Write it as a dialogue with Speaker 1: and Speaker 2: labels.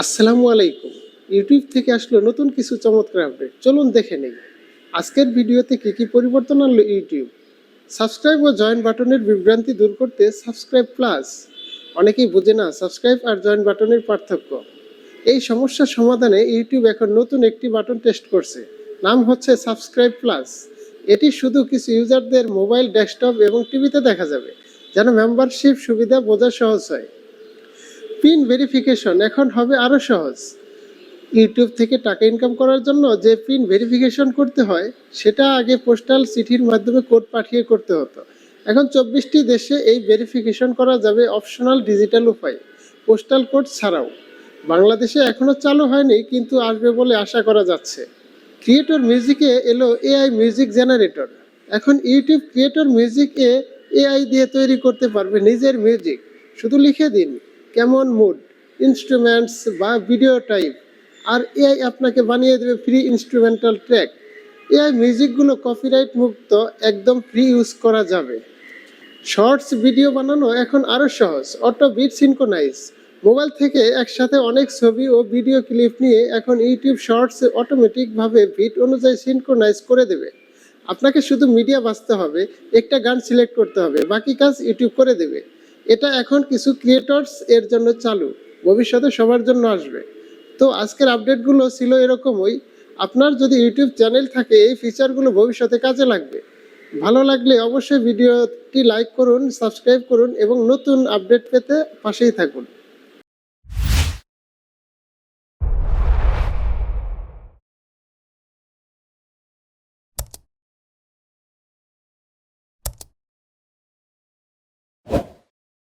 Speaker 1: আসসালামু আলাইকুম। ইউটিউব থেকে আসলো নতুন কিছু চমৎকার আপডেট, চলুন দেখে নেই আজকের ভিডিওতে কি কি পরিবর্তন আনলো ইউটিউব। সাবস্ক্রাইব ও জয়েন বাটনের বিভ্রান্তি দূর করতে সাবস্ক্রাইব প্লাস। অনেকেই বোঝে না সাবস্ক্রাইব আর জয়েন বাটনের পার্থক্য। এই সমস্যার সমাধানে ইউটিউব এখন নতুন একটি বাটন টেস্ট করছে, নাম হচ্ছে সাবস্ক্রাইব প্লাস। এটি শুধু কিছু ইউজারদের মোবাইল, ডেস্কটপ এবং টিভিতে দেখা যাবে, যেন মেম্বারশিপ সুবিধা বোঝা সহজ হয়। পিন ভেরিফিকেশন এখন হবে আরও সহজ। ইউটিউব থেকে টাকা ইনকাম করার জন্য যে পিন ভেরিফিকেশন করতে হয়, সেটা আগে পোস্টাল চিঠির মাধ্যমে কোড পাঠিয়ে করতে হতো। এখন 24টি দেশে এই ভেরিফিকেশন করা যাবে অপশনাল ডিজিটাল উপায়, পোস্টাল কোড ছাড়াও। বাংলাদেশে এখনও চালু হয়নি, কিন্তু আসবে বলে আশা করা যাচ্ছে। ক্রিয়েটর মিউজিকে এলো এআই মিউজিক জেনারেটর। এখন ইউটিউব ক্রিয়েটর মিউজিক এআই দিয়ে তৈরি করতে পারবে নিজের মিউজিক। শুধু লিখে দিন কেমন মুড, ইনস্ট্রুমেন্টস বা ভিডিও টাইপ, আর এআই আপনাকে বানিয়ে দেবে ফ্রি ইনস্ট্রুমেন্টাল ট্র্যাক। এআই মিউজিকগুলো কপিরাইট মুক্ত, একদম ফ্রি ইউজ করা যাবে। শর্টস ভিডিও বানানো এখন আরও সহজ, অটো বিট সিনক্রোনাইজ। মোবাইল থেকে একসাথে অনেক ছবি ও ভিডিও ক্লিপ নিয়ে এখন ইউটিউব শর্টস অটোমেটিকভাবে বিট অনুযায়ী সিনক্রোনাইজ করে দেবে। আপনাকে শুধু মিডিয়া বাছতে হবে, একটা গান সিলেক্ট করতে হবে, বাকি কাজ ইউটিউব করে দেবে। এটা এখন কিছু ক্রিয়েটরস এর জন্য চালু, ভবিষ্যতে সবার জন্য আসবে। তো আজকের আপডেটগুলো ছিল এরকমই। আপনার যদি ইউটিউব চ্যানেল থাকে, এই ফিচারগুলো ভবিষ্যতে কাজে লাগবে। ভালো লাগলে অবশ্যই ভিডিওটি লাইক করুন, সাবস্ক্রাইব করুন এবং নতুন আপডেট পেতে পাশেই থাকুন।